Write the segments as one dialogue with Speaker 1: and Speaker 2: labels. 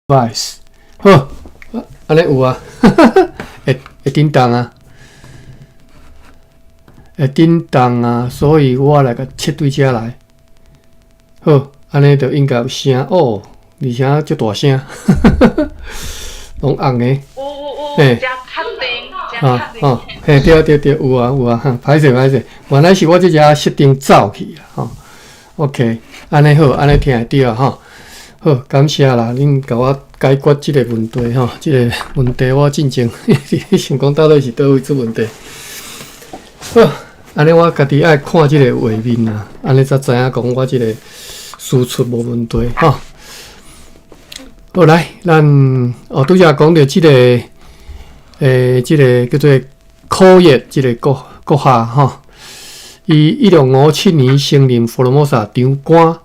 Speaker 1: device 好，安尼有啊，会叮当啊，会叮当啊，所以我来甲切对遮来。好，安尼就应该有声哦，而且足大声，拢红诶。
Speaker 2: 有加确定，加确定。
Speaker 1: 嘿，对，有啊，哈，歹势，原来是我即只设定走去啊，吼。OK， 安尼好，安尼听会着吼。好，感谢啦，恁甲我解决即个问题吼，即个问题我进前想讲到底是倒位出问题。好，安尼我家己爱看即个画面啦，安尼才知影讲我即个输出无问题吼。好来，咱拄则讲到即个即个叫做考业即个国下吼，伊1657年升任福罗摩萨长官。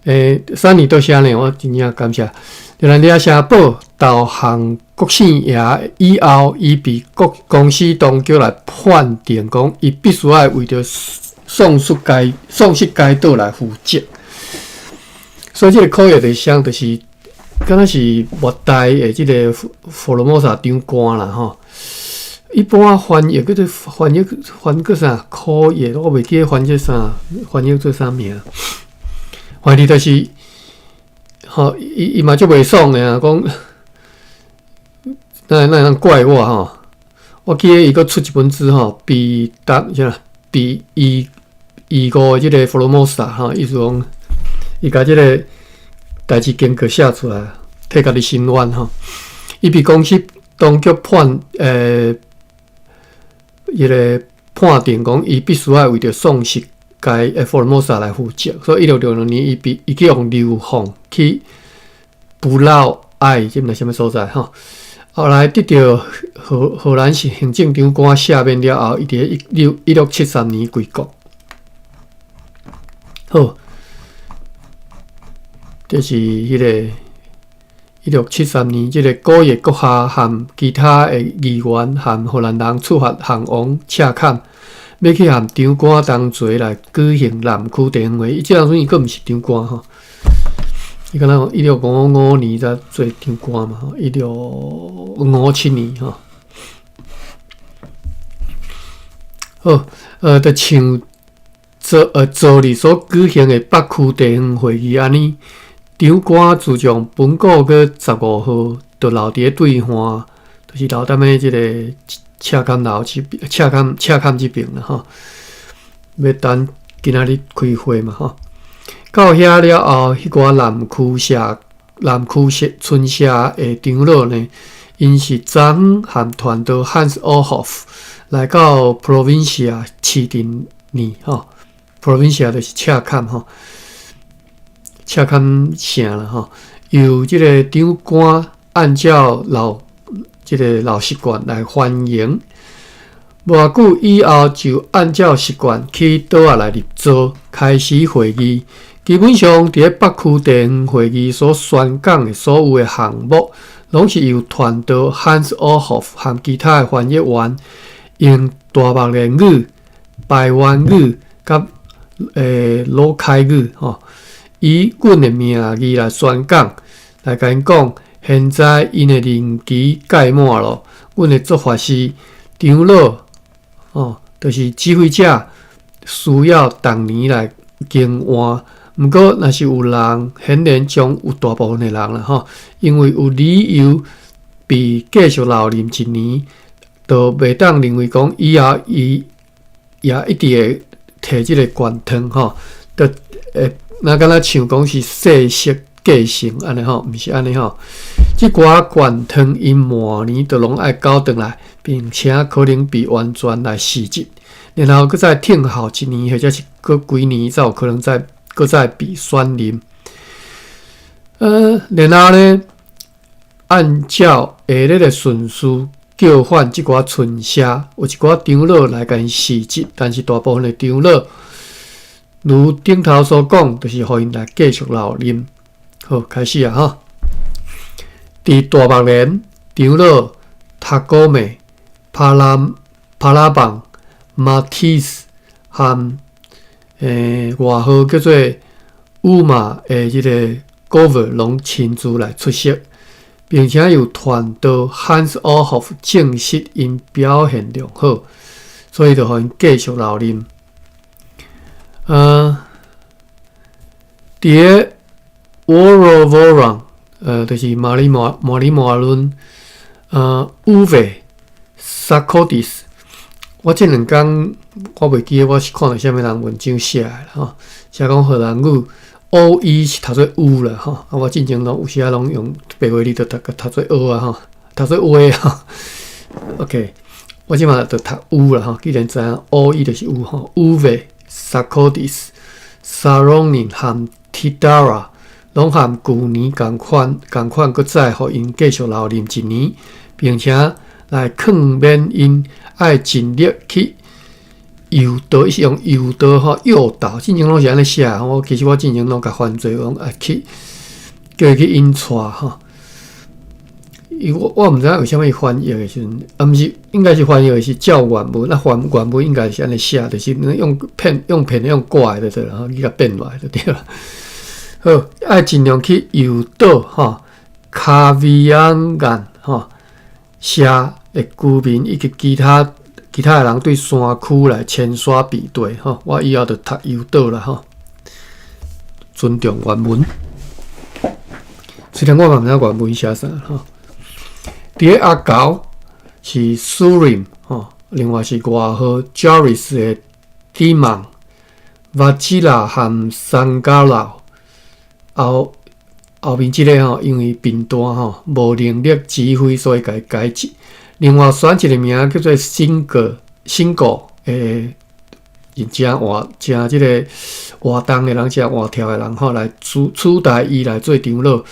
Speaker 1: 3年到啥呢？我真正感谢。就咱掠写报投降国姓爷以后，伊被国公司当局来判定讲，伊必须要为着丧失该岛来负责。所以这个考验的想就是，敢若是末代的这个福罗摩萨长官啦吼。一般翻译翻个啥考验，我袂记翻译做啥名。反正就是吼，伊嘛足袂爽诶啊！讲那人怪我吼，我记得伊佫出一本书吼，比过即个福罗摩萨吼，意思讲伊甲即个代志经过写出来，替家己申冤吼。伊被公司当局判迄个判定讲，伊必须要为着丧失该福罗摩萨来负责，所以1666年伊去用流放去不老爱，即毋知啥物所在吼。后来得到荷兰行政长官赦免了后，伊伫1673年归国。好，这是迄个1673年，即个古业国下和其他的议员和荷兰人处罚项王赤坎。要去和长官同齐来举行南区地方会，伊即阵时伊佫毋是长官吼，伊敢若1655年才做长官嘛，1657年吼。好，就像昨日所举行的北区地方会议安尼，长官自从本国个15号就留伫对岸，就是留踮咧即个。赤坎这边啦吼，要等今仔日开会嘛吼。到遐了后，迄个南区村社的长老呢，因是昨昏和团队 Hans Ohoff 来到 Provincia 市定年吼 ，Provincia 就是赤坎吼，赤坎城啦吼，由即个长官按照即个老习惯来欢迎，无久以后就按照习惯去岛仔来入座，开始会议。基本上，伫北区地方会议所宣讲的所有的项目，拢是由团队 Hans Ohoff 和其他的翻译员用大目连语、台湾语甲罗凯语吼，以阮的名义来宣讲，来甲因讲。现在因的任期届满咯，阮的做法是长老就是指挥者需要逐年来更换。毋过，若是有人显然将有大部分的人啦吼，因为有理由被继续留任一年，就袂当认为讲以后伊也一直会摕即个权汤吼，就那敢若像讲是世袭继承安尼吼，毋是安尼吼。即寡权汤因末年就拢爱交转来，并且可能被完全来逝职，然后搁再听候一年，或者是搁几年才有可能搁再被选任。然后呢，按照下列的顺序叫唤即寡村社，有一寡长老来甲因逝职，但是大部分的长老，如顶头所讲，就是互因来继续留任。好，开始啊吼。伫大目连长老塔古美、帕拉邦、马蒂斯和外号叫做乌马的即个 Gover 拢亲自来出席，并且由团队 Hans Ohoff 证实因表现良好，所以就互因继续留任。伫 Voron， 就是马里伦，Uwe Sakodis。我这两天我袂记得我是看到啥物人文章写的啦吼，写讲荷兰语 O-E 是读做 U 啦吼，啊我进前拢有时啊拢用白话字就读做 O 啊吼，读做 O 啊。OK， 我即马就读 U 啦吼，既然知影 O-E 就是 U 吼 ，Uwe Sakodis、Saronin 和 Tidara 拢和旧年共款，搁再互因继续留任一年，并且来劝勉因爱尽力去诱导，是用诱导吼诱导，进前拢是安尼写。其实我进前拢甲犯罪讲去叫伊去引带吼。我毋知影为虾米翻译的时阵，毋是应该是翻译的是照原文，那原文应该是安尼写，就是用骗用怪的对啦，吼，你甲变来就对啦。好，爱尽量去诱导吼，卡维安干吼。社的居民以及其他的人对山区来迁徙比对吼，我以后就读诱导啦吼，尊重原文。虽然我嘛毋知原文写啥吼。伫个阿高是 Surim 吼，另外是外号 Jaris 的 Dimon、Vajila 和 Sangala 后面即个吼，因为贫惰吼，无能力指挥，所以甲伊改职。另外选一个名叫做新果诶，真即个活动的人，真活跳的人吼，来取代伊来做长老。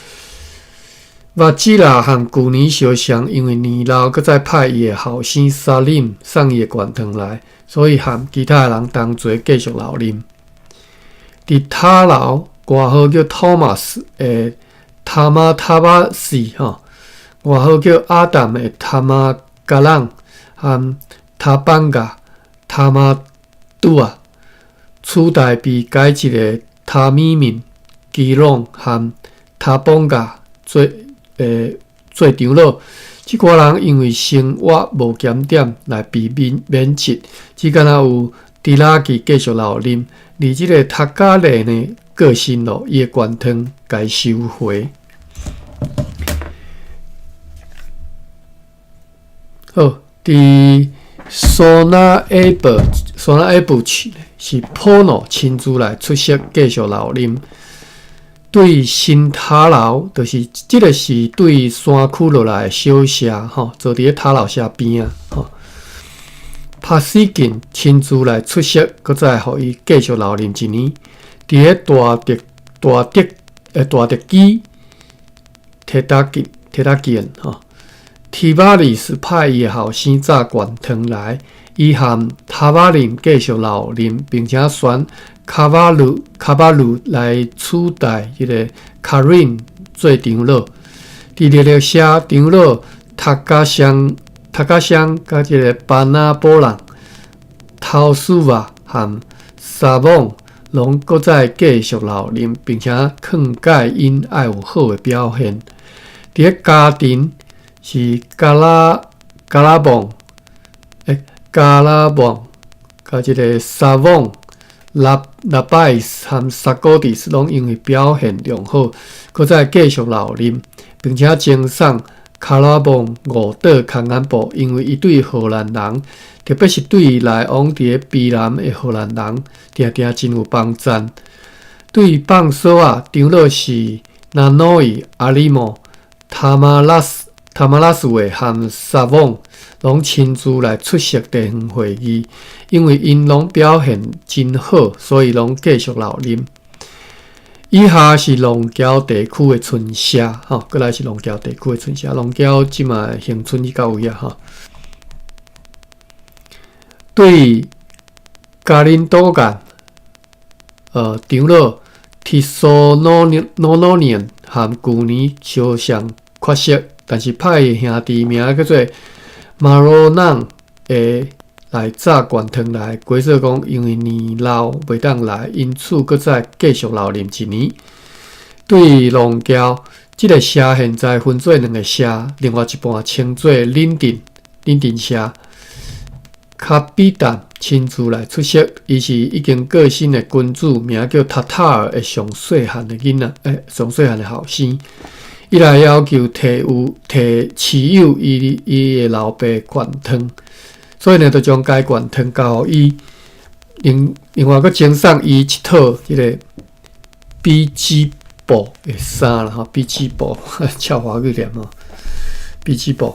Speaker 1: 瓦吉拉和旧年相像，因为年老，搁再派伊的后生沙林送伊的罐汤来，所以和其他人同齐继续留任。伫塔楼外号叫 Thomas 诶。塔马巴士吼，外号叫阿达的塔马加朗和塔班加塔马杜啊，取代被改职的塔米敏基隆和塔邦加做长老。即寡人因为生活无检点来被免职，只敢若有迪拉基继续留任，而即个塔加勒呢过身咯，伊的罐汤该收回。好，伫索纳埃布是 Pono 亲自来出席继续留任。对新塔楼，就是即个是对山区落来的小社吼，坐伫咧塔楼社边啊吼。帕西金亲自来出席，搁再互伊继续留任一年。伫咧大德基铁达基吼。提巴里是派伊后生炸罐汤来，伊和塔巴林继续留任，并且选卡巴鲁来取代迄个卡瑞做长老。伫列列社长老塔加香甲即个巴拿波人、陶苏瓦和沙蒙拢搁再继续留任，并且劝诫因爱有好的表现。伫咧家庭。是加拉邦，甲即个沙翁、拉拜斯和萨高迪斯拢因为表现良好，搁再继续留任，并且赠送卡拉邦5岛康安部，因为伊对荷兰人，特别是对来往伫咧比南的荷兰人，定真有帮赞。对放手啊，长老是纳诺伊、阿里莫、塔马拉斯维和沙翁拢亲自来出席地方会议，因为因拢表现真好，所以拢继续留任。以下是龙桥地区的村社，过来是龙桥地区的村社。龙桥即卖乡村到位啊，对加林多干，长老提索诺年和旧年相像缺席。但是派的兄弟名叫做马罗朗的来炸罐汤来，规说讲因为年老袂当来，因此搁再继续留任一年。对龙桥这个社现在分做2个社，另外一半称作林定社。卡比坦亲自来出席，伊是已经过身的君主，名叫塔塔尔的上细汉的囡仔，上细汉的后生。伊来要求持有伊的老爸权汤，所以呢，就将该权汤交互伊。另外，佮赠送伊一套即个比基布的衫啦，吼，比基布，俏华语念吼，比基布。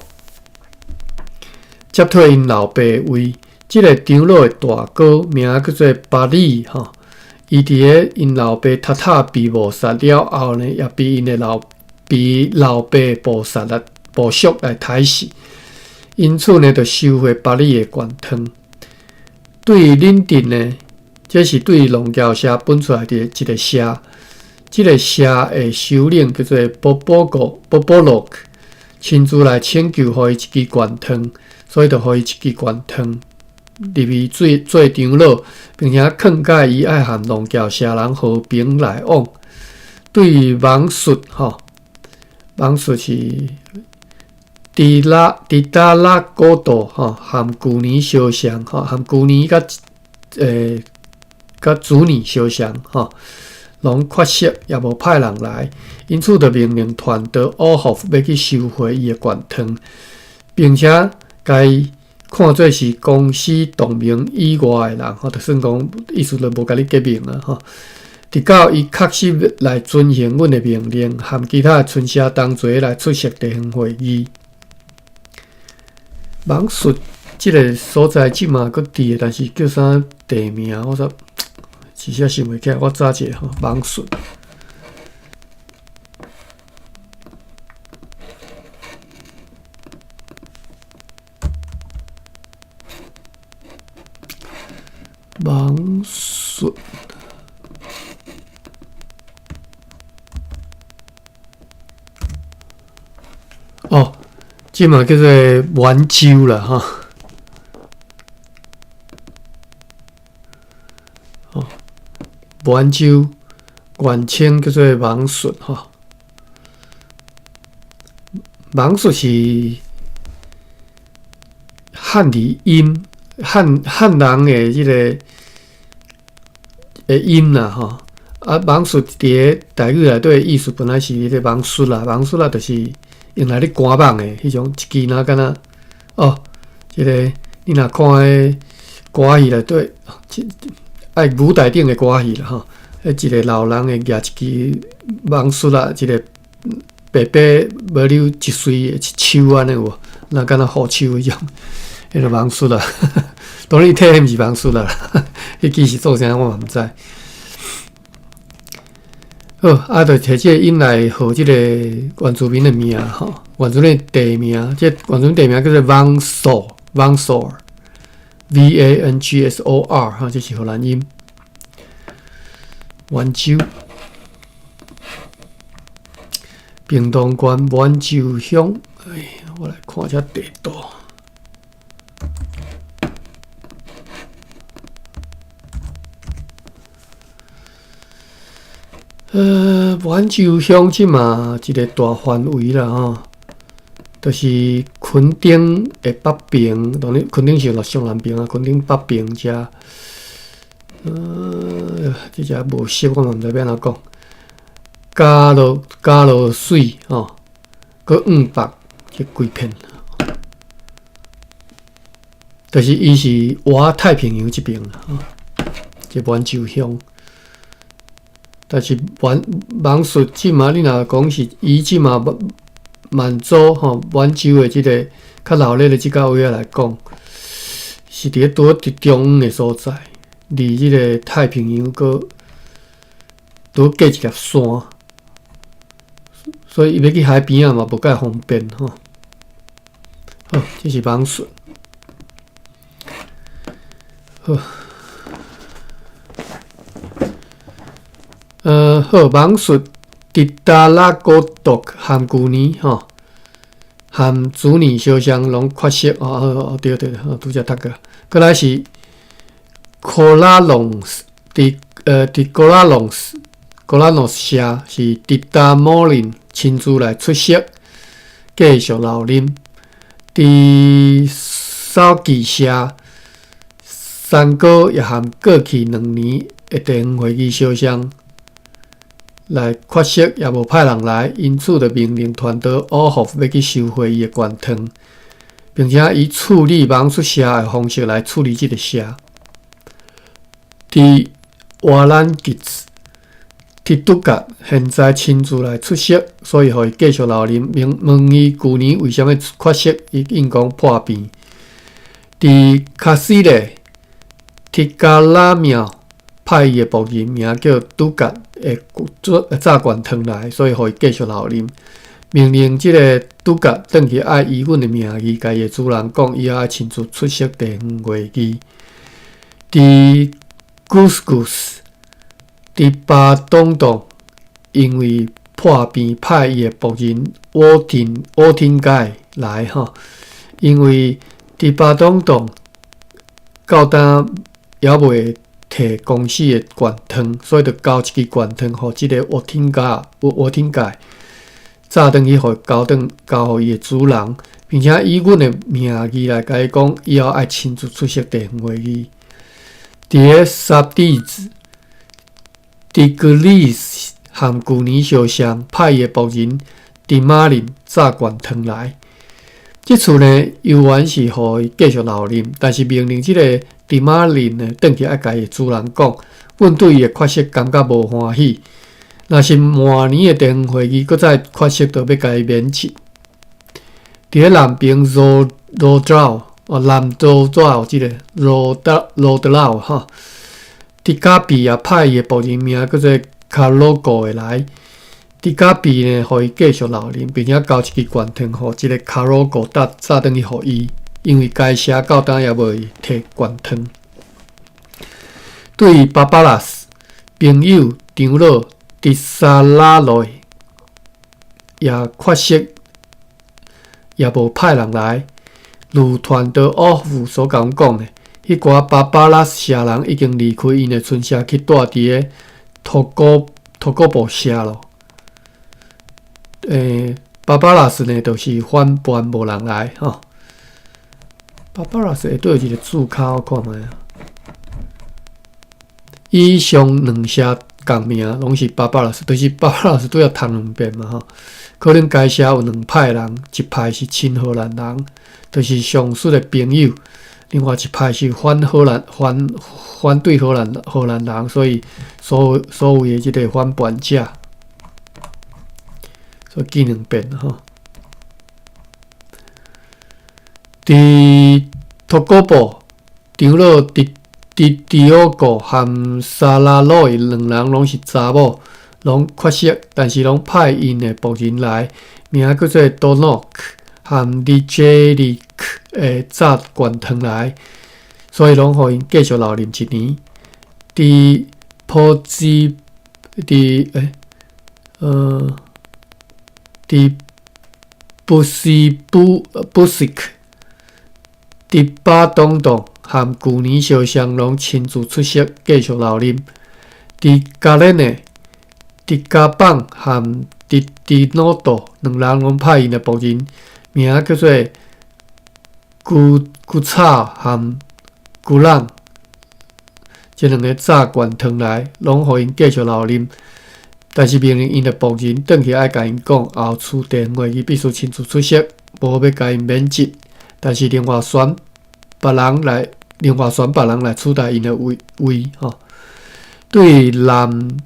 Speaker 1: 接替因老爸位，即个长老的大哥名叫做巴里吼，伊伫个因老爸塔塔被谋杀了后呢，也被因的老爸部属来杀死，因此呢，就收回巴里的权汤。对林定呢，这是对龙角社分出来的一个社，这个社的首领叫做波波洛克，亲自来请求，互伊一支权汤。所以就互伊一支权汤入去做长老，并且劝诫伊爱和龙角社人和平来往。对于王术王术是迪达拉古道和旧年相像和旧年甲主年相像拢缺席，也无派人来，因此就命令团队奥福要去收回伊的权汤，并且该看做是公司同盟以外的人，就算讲意思就无甲你结盟啦，直到伊确实来遵行阮的命令，和其他村社同齐来出席地方会议。网术即个所在即嘛佫伫，但是叫啥地名，我说真正想袂起来。我查者网术。网术即嘛叫做圆州啦，圆州原称叫做网术网术是汉字音，汉人的即个音啦网术伫个台语内底的意思本来是迄个网术啦，网术啦就是用来咧赶网的迄种，一支若敢若即个你若看迄歌戏内底，爱舞台顶的歌戏啦迄一个老人会举一支网术啦，一个白白无溜一穗一手安尼有，若敢若护手迄种，迄个网术啦。当然，体毋是网术啦，迄支是做啥我嘛毋知。好，就摕即个音来号即个原住民的名原住民的地名，即原住民地名叫做Vangsor Vangsor，这是荷兰音。圆州，屏东县圆州乡。我来看一下地图。圆州乡即嘛一个大范围啦就是垦丁的北边，当然垦丁是上南边啊，垦丁北边遮，这遮无熟，我嘛毋知要安怎讲。加罗水佮黄北这几片，就是伊是划太平洋这边啦这圆州乡。但是网术即嘛，你若讲是以即嘛满洲圆州的即个较闹热的即个位来讲，是伫倒伫中央的所在，离即个太平洋佫倒隔一粒山，所以伊要去海边啊嘛无介方便好，这是网术。好，网术迪达拉古毒和旧年和主年相像，拢缺席对，拄则读过。过来是科拉隆斯，伫科拉隆斯格兰诺社是迪达莫林亲自来出席，继续留任。伫扫记社，三哥也含过去2年的地方会议相像来缺席，也无派人来，因此就命令团队乌福要去收会议的权汤，并且以处理忙出社的方式来处理这个社。伫瓦兰吉兹。伫杜格现在亲自来出席，所以互伊继续留任。问伊旧年为虾米缺席，伊应讲破病。伫卡西勒铁加拉庙派伊的仆人名叫杜格的炸管汤来，所以互伊继续留任。命令即个杜格转去爱以阮的名义，甲伊的主人讲，以后爱亲自出席地方会议。伫Couscous。伫巴东洞，因为破病派伊的仆人沃廷盖来吼，因为伫巴东洞到当也袂摕公司的权汤，所以就交一支权汤互即个沃廷盖，早转去互交互伊的主人，并且以阮的名义来甲伊讲，以后爱亲自出席地方会议。伫个沙地子。伫格里斯和旧年相像，派伊的仆人伫马林炸罐汤来。即次呢，游玩是互伊继续留任，但是命令即个伫马林呢，转去爱甲伊主人讲，阮对伊的缺席感觉无欢喜。若是明年的地方会议，搁再缺席，就要甲伊免职。伫咧南边罗岛，南州有即个罗德劳哈。伫加比也派伊的仆人名叫做卡罗果的来，伫加比呢，互伊继续留任，并且交一支权汤互即个卡罗果早转去互伊，因为该社到当也未摕权汤。对于巴巴拉斯朋友长老伫沙拉内也缺席，也无派人来，如团队乌夫所甲阮讲的。迄寡巴巴拉斯社人已经离开因的村社，去住伫个托古布社咯。巴巴拉斯呢，就是反叛无人来吼。巴巴拉斯下底有一个字卡，我看卖啊。以上2社共名拢是巴巴拉斯，就是巴巴拉斯都要谈2遍嘛吼。可能该社有2派人，一派是亲荷兰人，就是上述的朋友。另外一派是反对荷兰人，所以所谓的即个反叛者，所以记2遍吼。伫托古布长老迪奥古和沙拉洛伊2人拢是查某，拢缺席，但是拢派因的仆人来，名叫做多诺克和利杰利克。炸罐汤来，所以拢互因继续留任1年。伫普吉伫布西克伫巴东洞和旧年相像，拢亲自出席，继续留任。伫加勒呢，伫加邦和伫诺多2人拢派因的仆人，名叫做。古草和古朗，这2个炸罐汤来，拢互因继续留任。但是命令因的仆人转去爱甲因讲，后次地方会议必须亲自出席，无要甲因免职。但是另外选别人来取代因的位吼。对南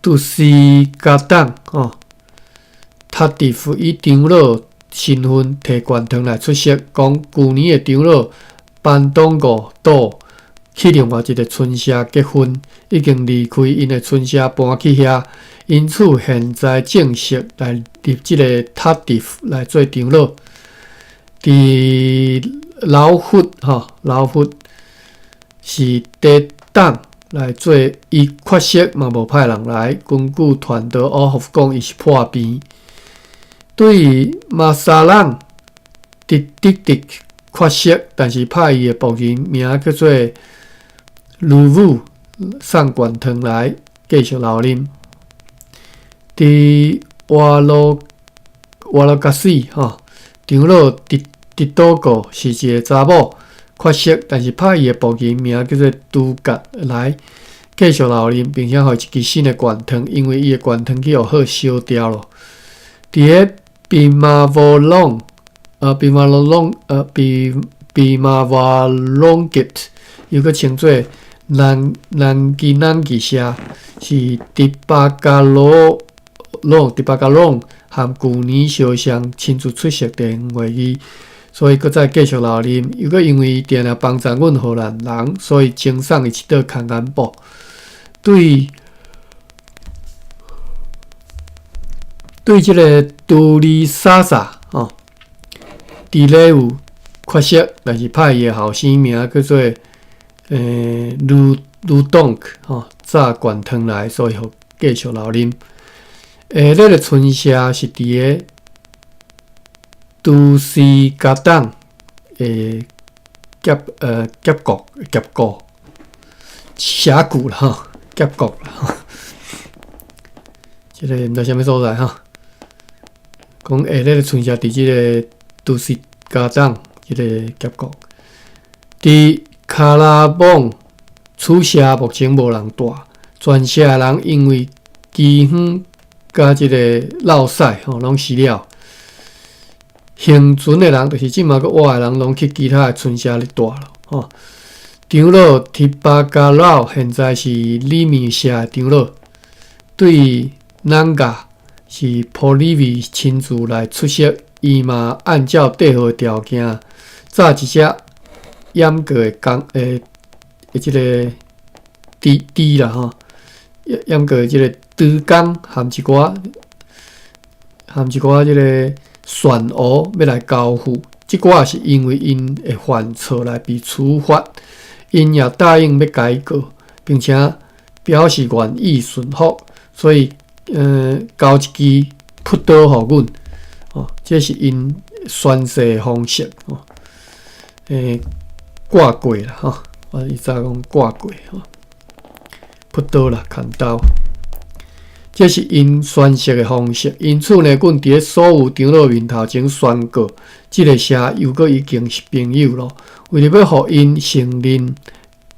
Speaker 1: 杜西加党吼，塔迪夫以长老。身份摕权汤来出席，讲旧年的长老班东国岛去另外一个村社结婚，已经离开因的村社搬去遐，因此现在正式来入即个塔迪夫来做长老。伫老佛是第党来做，伊缺席嘛无派人来，根据团队乌福讲，伊是破病。对于马沙朗滴缺席，但是派伊的仆人名叫做卢送灌汤来继续留啉。伫瓦罗加斯长老伫岛国是一个查某，缺席，但是派伊的仆人名叫做杜格来继续留啉，并且互一支新的灌汤，因为伊的灌汤去互好烧掉咯。伫个比马瓦隆吉，又个称作南吉社，是迪巴加隆和旧年相像亲自出席电会议，所以搁再继续留啉。又搁因为伊定定帮助阮荷兰人，所以赠送伊一块空眼布。对即个杜里莎莎伫咧有缺席，但是派伊的后生名叫做卢东炸灌汤来，所以互继续留啉。迄个村社是伫个都市加党诶结构峡谷啦结构啦即个毋知啥物所在讲迄个村社伫即个都市加党即个结构，伫卡拉邦厝社目前无人住，全社人因为饥荒甲即个涝屎拢死了。幸存的人，就是即马个活的人，拢去其他的村社咧住咯。长老提巴加老现在是里面社的长老，对南加是普利维亲自来出席，伊嘛按照缀合条件，炸一只阉割的即个猪啦阉割即个猪肝含一寡即个蒜蚵要来交付，即寡是因为因的犯错来被处罚，因也答应要改过，并且表示愿意顺服，所以交一支扑倒互阮这是因宣誓的方式挂过啦我以前讲挂过扑倒啦砍刀。这是因宣誓的方式，因此呢，阮伫咧所有长老面头前宣告，即个社又搁已经是朋友咯。为了要互因承认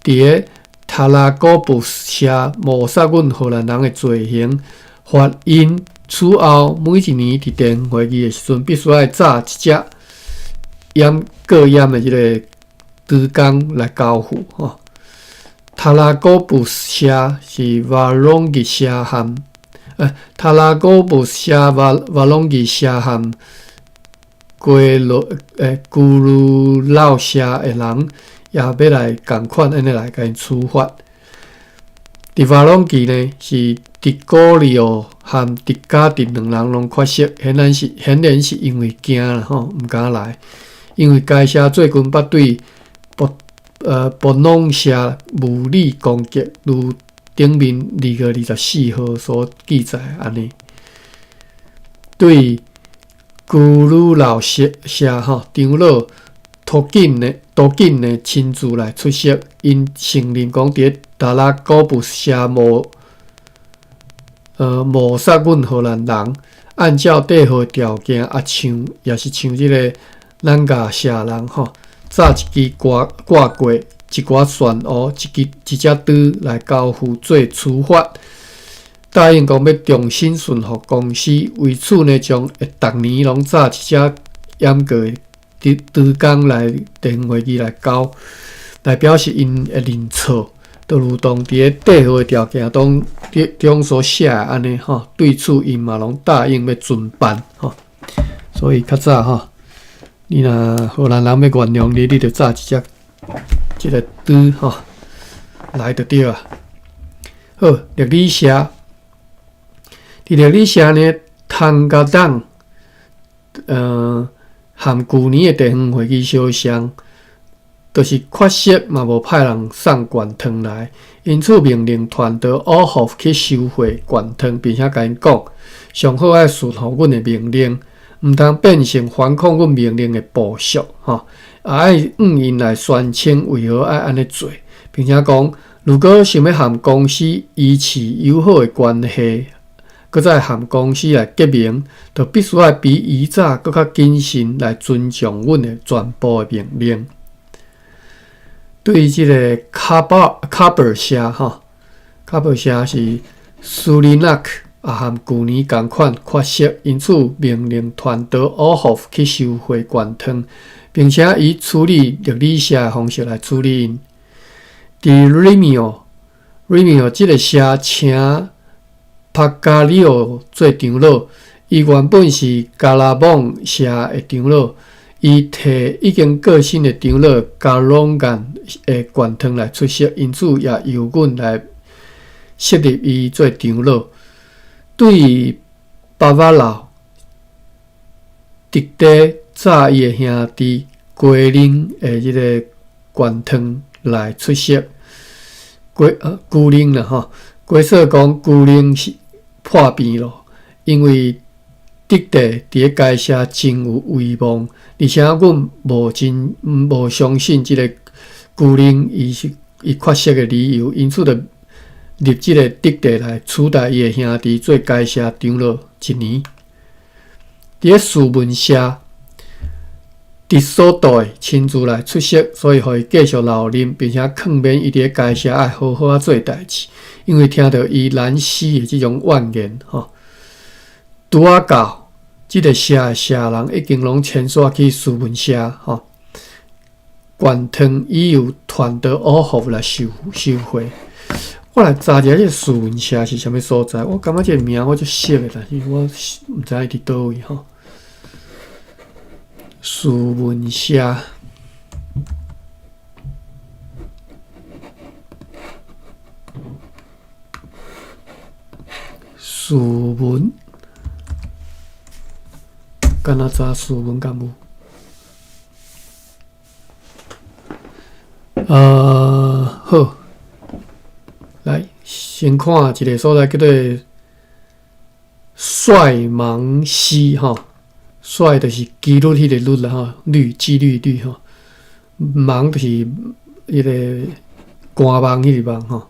Speaker 1: 伫咧塔拉戈布社抹杀阮荷兰人的罪行，罚因此后每一年伫电会议的时阵，必须要炸一只过腌的即个猪肝来交付塔拉戈布社是瓦隆吉社和塔拉戈布社瓦隆吉社和古鲁老社的人也要来共款安尼来甲因处罚。伫瓦隆吉呢是迪高利奥和迪加迪两人拢缺席，显然是因为惊啦毋敢来，因为该社最近捌对博农社武力攻击，如顶面2月24号所记载安尼。对古鲁老社长老托紧呢亲自来出席，因承认讲伫达拉高布社抹杀阮荷兰人，按照缀合条件也是像即个咱家社人炸一支挂过一寡蒜蚵，一只猪来交付做处罚，答应讲要重新顺服公司，为此呢，将逐年拢炸一只阉割的猪肝来电会议来交，来表示因的认错，就如同伫咧缀合的条件中所写的安尼对此因嘛拢答应要遵办所以较早你若荷兰人要原谅你，你就炸一只即个猪来就对啊。好，历史社伫历史社呢，汤加党和旧年的地方会议相像，就是缺席嘛无派人送灌汤来，因此命令团队奥福去收回灌汤，并且甲因讲，上好爱顺服阮的命令，毋通变成反抗阮命令的部属也爱因来宣称为何爱安尼做，并且讲如果想要和公司维持友好的关系，搁再和公司来结盟，就必须要比以早搁较谨慎来尊重阮的全部的命令。对于即个卡伯社卡伯社是苏里纳克和去年同款缺席，因此命令团队奥霍夫去收回权汤，并且以处理历史社的方式来处理因。伫 Remio 即个社请帕加里奥做长老，伊原本是加拉蒙社的长老，伊摕已经过身的长老加隆干的权汤来出席，因此也由阮来设立伊做长老。对于巴瓦劳，直地早伊的兄弟瓜林的即个权汤来出席。孤零啦吼，瓜说讲孤零是破病咯，因为直地伫咧该社真有威望，而且阮无相信即个孤零伊缺席的理由，因此就立即个直地来取代伊的兄弟做该社长老1年。伫咧书文社，直所代亲自来出席，所以互伊继续留任，并且劝勉伊伫咧该社爱好好做代志，因为听到伊难死的即种怨言拄啊到即个社的社人已经拢迁徙去书文社权汤已由团队奥霍来收回。我来查一下，这个书文社是啥物所在？我感觉这个名我就熟的，但是我毋知伊伫倒位书文社，书文，敢若查书文敢有？好，来先看一个所在叫做率芒西率就是纪律迄个律啦纪律芒就是迄个官网迄个网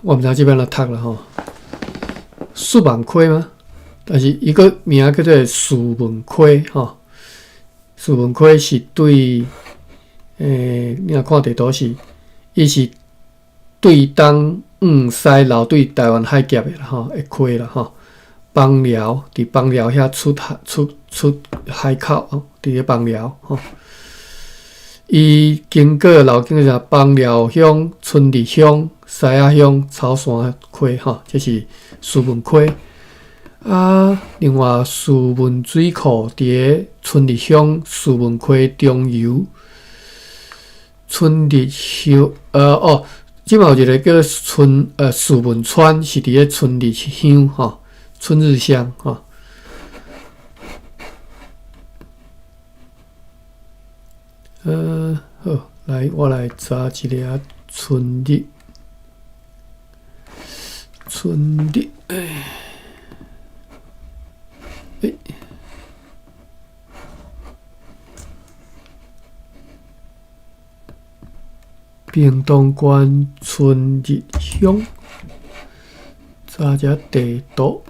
Speaker 1: 我毋知即边来读啦苏文溪吗？但是伊个名叫做苏文溪苏文溪是对你若看地图是，伊是对东西流对台湾海峡的的溪啦邦寮伫邦寮遐出海口伫咧邦寮伊经过路经啥邦寮乡、春日乡、西仔乡、草山溪这是苏文溪。另外苏文水库伫咧春日乡苏文溪中游。春日乡即嘛有一个叫苏文川，是伫咧春日乡春日乡好，来我来查一下春日，屏东县春日乡，查一下地图。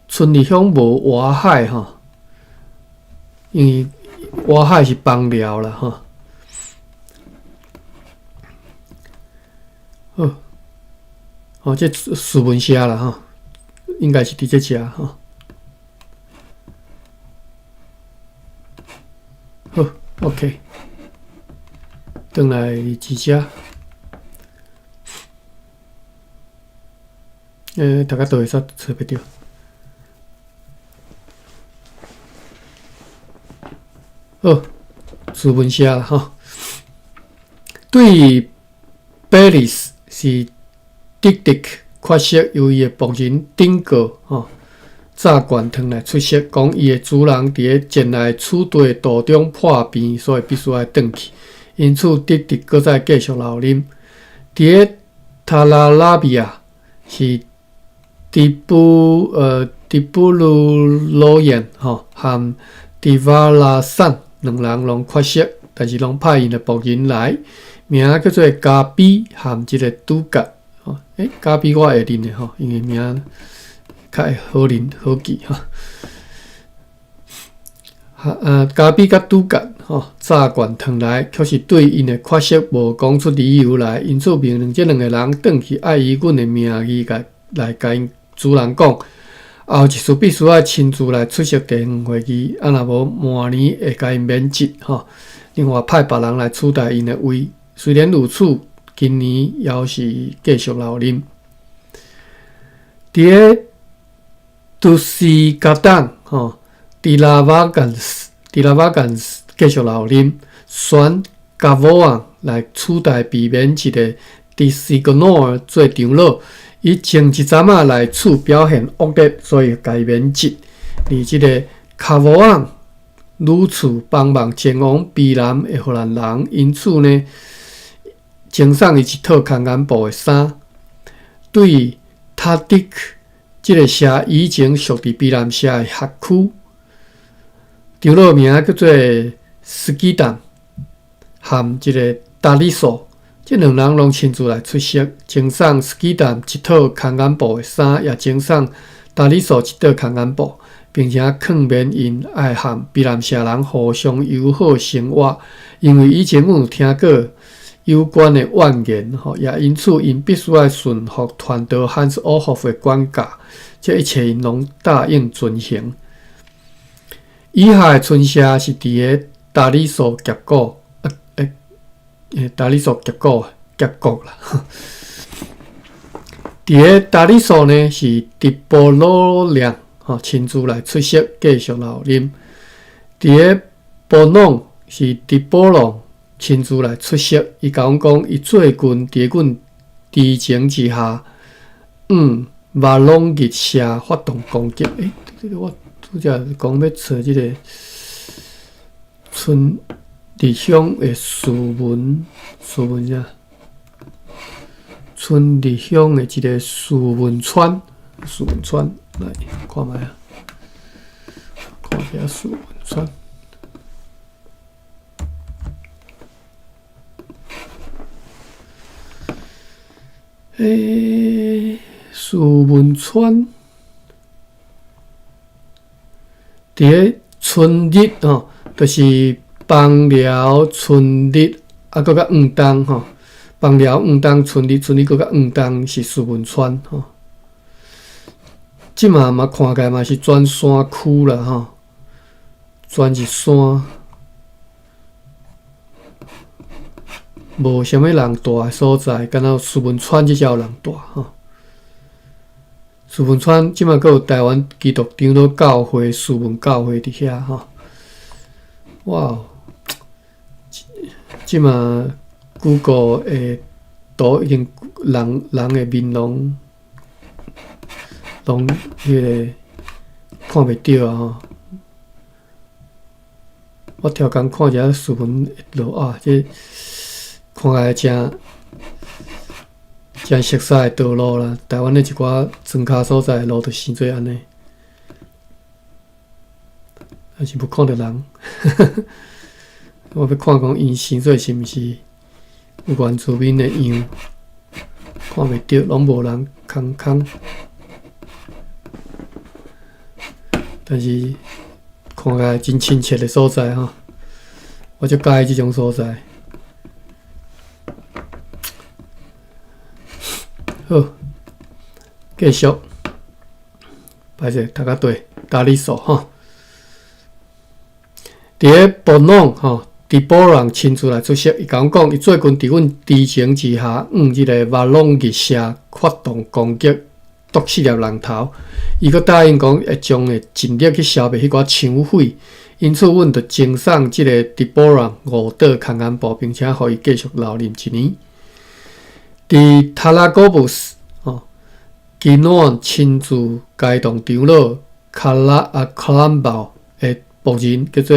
Speaker 1: 春日乡无外海因为外海是邦寮啦这苏文社啦应该是伫这遮好 ，OK， 转来几只，大家都会使找不到。好，苏文社啦对于 Bellis 是直直缺席，由伊的仆人顶过早权汤来出席，讲伊的主人伫咧前来处队途中破病，所以必须要转去，因此直直搁再继续留任。伫咧塔拉拉比亚是迪布鲁罗延和迪瓦拉散两人拢缺席，但是拢派因的仆人来，名叫做加比和这个杜格。加比我会认的因为名较会好认好记加比甲杜格早管腾来，却是对因的缺席无讲出理由来，因此命令这两个人转去爱以阮的名义来甲因主人讲，后一次必须要亲自来出席地方会议，若无明年会甲因免职另外派别人来取代因的位。虽然如此，今年还是继续留任。伫个都市加党迪拉瓦干斯继续留任，选加沃昂来取代避免一个迪西格诺尔做长老。伊前一阵来处表现恶劣，所以改免职。而这个卡沃昂屡次帮忙前往避难的荷兰人，因此呢，赠送伊一套康安部的衫。对于塔迪克这个社以前属伫避难社的辖区，长老名叫做斯基丹和这个达里索。这两人拢亲自来出席，赠送斯基丹一套康安部的衫，也赠送达里索一套康安部，并且劝勉因爱和避难社人互相友好生活。因为以前有听过有关的怨言，也因此因必须要顺服传道汉斯奥霍夫的管教，这一切因拢答应遵行。以下的村社是伫个达里索结果。达里索结果啦，伫个达里索呢是迪波罗亮亲自来出席，继续留任。伫个波弄是迪波隆亲自来出席，伊甲阮讲，伊最近伫阮知情之下，瓦隆日社发动攻击。这个我拄则讲要找这个村。伫乡的书文啥？村伫乡的一个书文川，来看卖啊，看一下书文川。书文川，伫个春日就是。邦寮春日搁较黄东邦寮黄东春日搁较黄东是苏文川即嘛看起来嘛是转山区啦转一山，无啥物人大的所在，敢若苏文川才有人大苏文川即嘛搁有台湾基督长老教会苏文教会伫遐哇！即嘛 Google 的图已经人的面拢迄个看袂到我超工看一下视频路这看起来真熟悉的道路啦。台湾的一寡庄脚所在的路就生做安尼，还是要看到人。我要看讲因生做是毋是有原住民的样，看袂到，拢无人空。但是看起来真亲切的所在我就喜欢这种所在。好，继续，歹势，读到对，达里索伫个波弄迪波人亲自来出席，伊甲阮讲，伊最近伫阮知情之下，即个瓦隆日社发动攻击，毒死了人头。伊阁答应讲，会将会尽力去消灭迄寡抢匪。因此，阮就赠送即个迪波人5岛康安部，并且互伊继续留任1年。伫塔拉戈布斯基诺安亲自该动长老卡兰堡的仆人叫做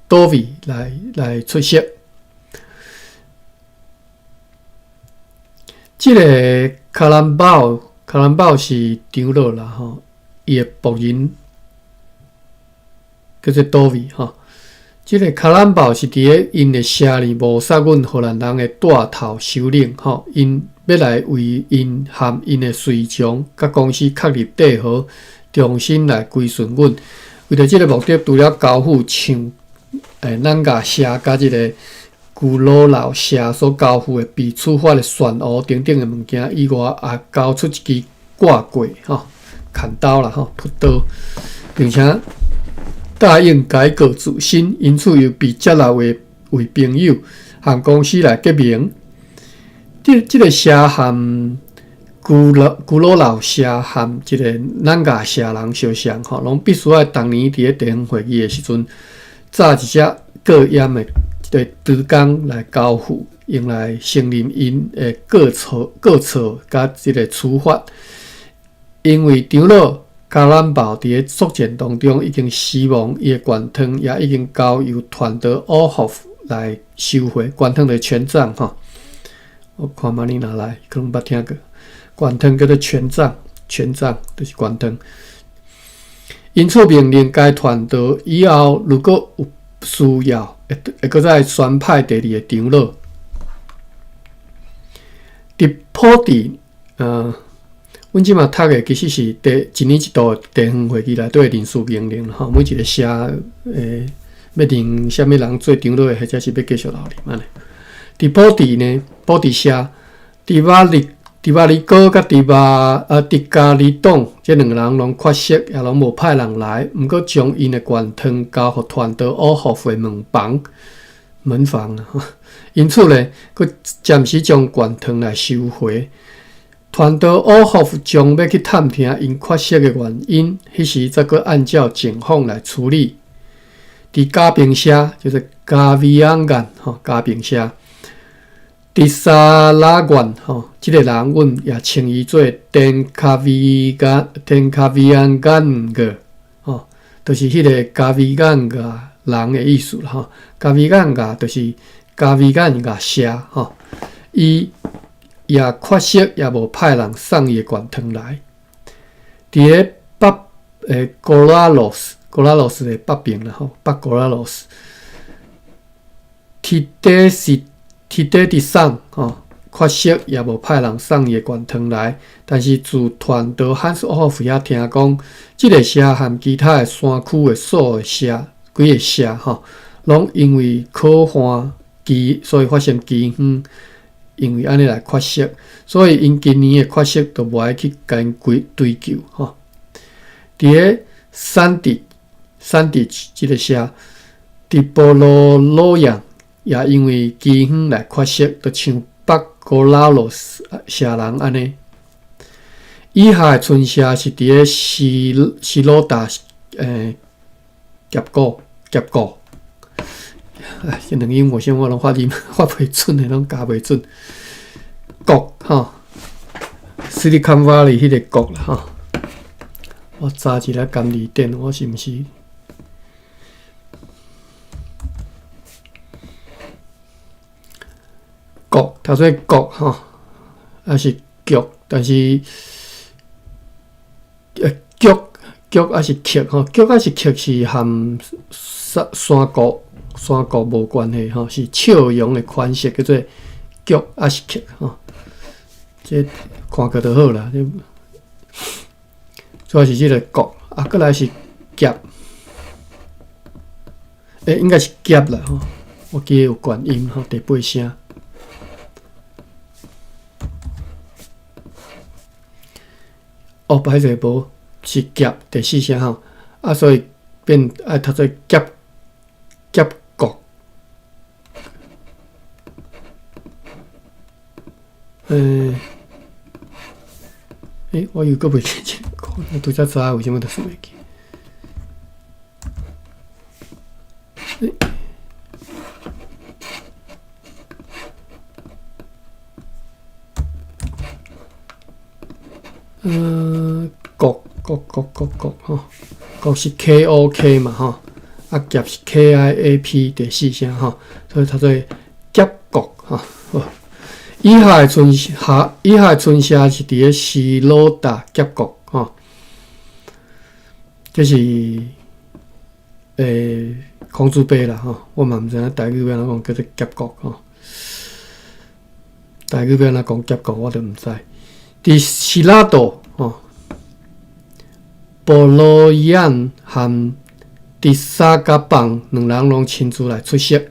Speaker 1: 多维来出席。这个卡兰堡是长老啦伊的仆人叫做多维吼。即个卡兰堡是伫咧因的城里谋杀阮荷兰人的带头首领吼，因要来为因含因的随从甲公司确立地号，重新来归顺阮。为着即个目的，除了交付像咱甲社甲即个古老老社所交付的被处罚的漩涡等等的物件以外，也交出一支挂棍吼，砍刀啦吼，朴刀，并且答应改过自新，因此又被接纳为朋友，和公司来结盟。即个社和古老老社和即个咱家社人相像吼，拢必须要当年伫咧地方会议的时阵，炸一只过严的猪工来交付，用来承认因的过错甲即个处罚。因为长老加兰堡伫咧作战当中已经死亡，伊的权汤也已经交由团德奥霍夫来收回。权汤的权杖吼，我看马你拿来，可能捌听过。权汤叫做权杖，权杖就是权汤。因此命令该团队以后如果有需要，会搁再选派第二个长老。伫普地，阮即马读的其实是一年一度的地方会议内底的人事命令吼，每一个社要任啥物人做长老的，或者是要继续留任安尼。伫普地呢，普地社迪瓦里哥甲迪加里董这两个人拢缺席，也拢无派人来。毋过将因的权汤交互团德奥霍夫的门房啊，因此呢，佮暂时将权汤来收回。团德奥霍夫将要去探听因缺席的原因，迄时则佮按照警方来处理。伫加宾社就是加维安干吼，加宾社。伫沙拉县吼，即个人阮也称伊做天卡维安干个吼，就是迄个加维安个人的意思啦吼。加维安个就是加维安个社吼，伊也缺席，也无派人送伊的权汤来。伫咧北戈拉罗斯的北边啦吼，北戈拉罗斯，铁底伫送吼，缺席也无派人送伊的权汤来。但是自团德汉斯奥霍夫遐听讲，即个社和其他的山区的所有社，几个社吼，拢因为可汗所以发生饥荒，因为安尼来缺席，所以因今年的缺席都无爱去跟追究吼。伫咧山地即个社，伫波罗扬。也因为饥荒来缺席，就像北戈拉罗斯社人安尼。以下的村社是伫咧西罗达结果。这两个英文我拢发袂准的，拢教袂准。国吼 ，Silicon Valley 迄个国啦吼。我查一下甘字典，我是毋是？国，读做国吼，还是局，但是局还是曲吼，局还是曲是和山国无关系吼，是笑容的款式叫做局还是曲吼，这看过就好啦。主要是这个国，过来是夹，应该是夹啦吼，我记得有关音吼，第八声。哦，歹势无是夹第四声吼，所以变爱读做夹国。我又搁袂记清楚，我拄则查为什么都想袂记。国吼，国是 KOK 嘛吼，夹是 KIAP 第四声吼，所以读做夹国吼。以下的村社是伫咧西罗达夹国吼。这是孔子碑啦吼，我嘛毋知影台语要安怎讲，叫做夹国吼。台语要安怎讲夹国，我都毋知。伫希拉岛吼，波罗伊安和迪萨加邦两人拢亲自来出席，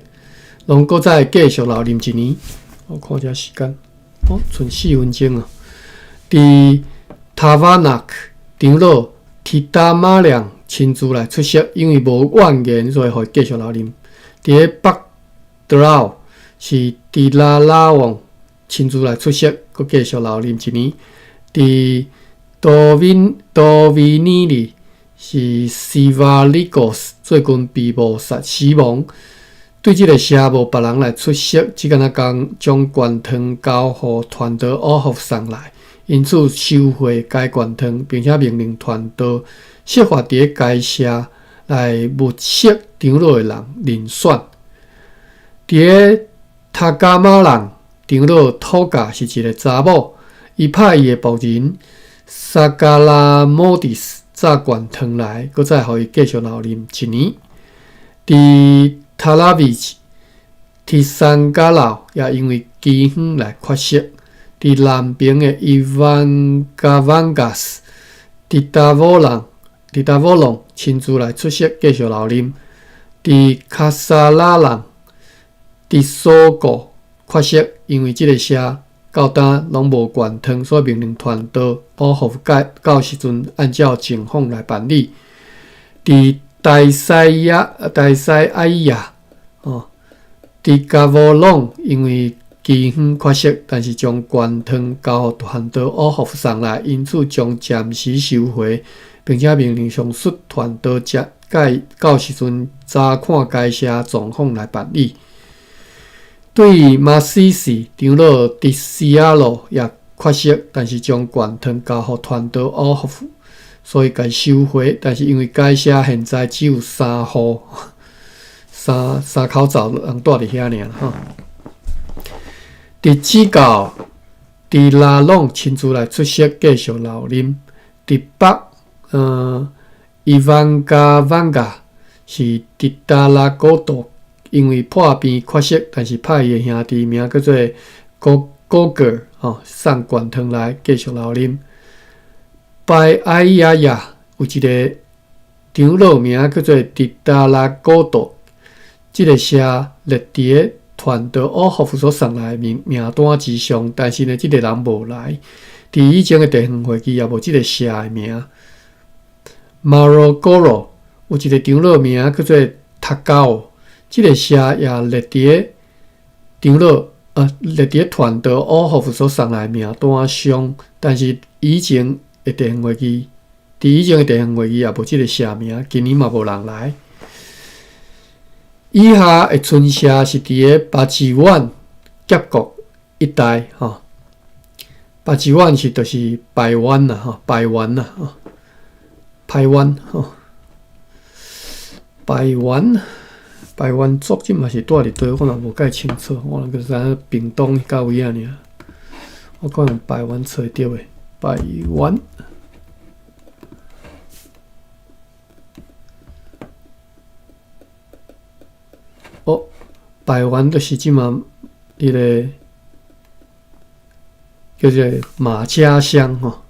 Speaker 1: 拢搁再继续留任一年。我看下时间，剩4分钟啊。伫塔瓦纳克长老提达马良亲自来出席，因为无怨言，所以互伊继续留任。伫北德劳是迪拉拉王亲自来出席，搁继续留任一年。伫多维尼里是西瓦利戈斯最近被谋杀死亡。对这个社无别人来出席，只敢讲将权汤交予团队奥福送来，因此收回该权汤，并且命令团队设法伫该社来物色长老的人选。伫塔加马人长老土家是一个查某，伊派伊的仆人萨加拉莫迪斯炸权汤来，搁再互伊继续留任一年。伫塔拉维奇、提桑加劳也因为饥荒来缺席。伫南边的伊万加万加斯、迪达沃隆亲自来出席，继续留任。伫卡萨拉人、迪索古缺席，因为这个社到今拢无权汤，所以命令团队保护到时阵按照情况来办理。伫大西埃亚伫加沃隆因为饥荒缺席，但是将权汤交予团队奥福送来，因此将暂时收回，并且命令上述团队到时阵查看该社状况来办理。对于马西士长老迪西亚罗也缺席，但是将权汤交予团队奥福，所以该收回。但是因为该社现在只有3户。三口罩人住伫遐尔吼。伫指教，伫拉隆亲自来出席，继续留任。伫北，伊万加是迪达拉古多，因为破病缺席，但是派伊的兄弟名叫做高格吼，送权汤来继续留任。拜埃亚亚有一个长老名叫做迪达拉古多。这个社列伫团队奥福所送来名单之上，但是呢，这个人无来。伫以前的地方会议也无这个社的名。Marogoro 有一个长老名叫做塔加奥，这个社也列伫团队奥福所送来名单上，但是以前的地方会议，也无这个社名，今年嘛无人来。以下的村社是伫巴吉湾夹国一带吼，巴吉湾就是排湾啦吼，排湾啦吼，排湾吼，排湾族即嘛是住伫倒，我嘛无介清楚，我能够知影屏东到位啊尔，我可能排湾找着诶，排湾。排湾就是即嘛，迄个叫做马家乡吼，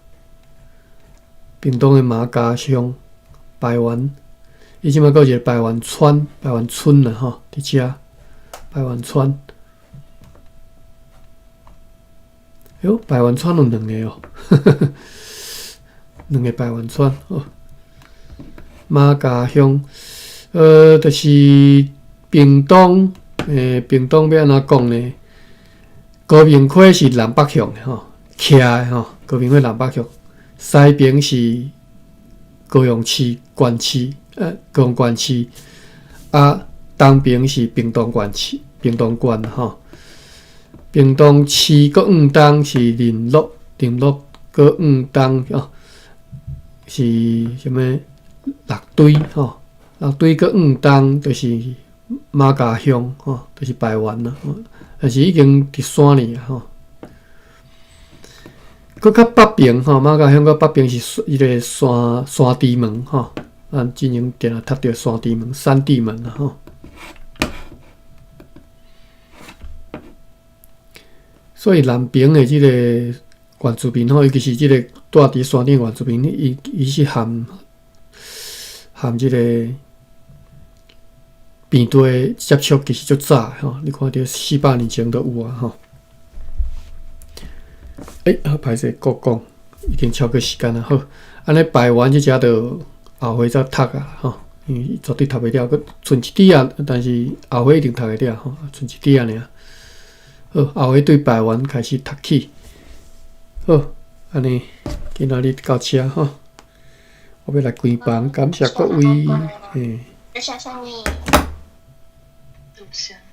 Speaker 1: 屏东的马家乡，排湾，伊即嘛有一个排湾村啦吼，伫遮排湾村，排湾村有2个哦，2个排湾村哦，马家乡，就是屏东。屏东要安怎讲呢？高明溪是南北向的吼，徛的吼，高明溪南北向，西边是高雄市关区，高雄关区，东边是屏东县市，屏东县吼。屏东市搁往东是林乐搁往东哦，是什么六堆吼？六堆搁往东就是。马家乡吼，就是排湾啦，但是已经伫山里啊吼。搁较北边吼，马家乡搁北边是迄个山地门吼，咱进前定啊读着三地门啦吼。所以南平的即个原住民吼，尤其是即个住伫山顶原住民，伊是含即个边地接触其实足早吼，你看到400年前都有啊吼。好，歹势，国讲已经超过时间了，好，安尼排完即只就后回再读啊吼，因为绝对读袂了，佮剩一滴啊，但是后回一定读会了吼，剩一滴啊尔。好，后回对排完开始读起。好，安尼今仔日到遮吼，我要来关房，感谢各位，
Speaker 3: 谢谢你。
Speaker 2: 录下。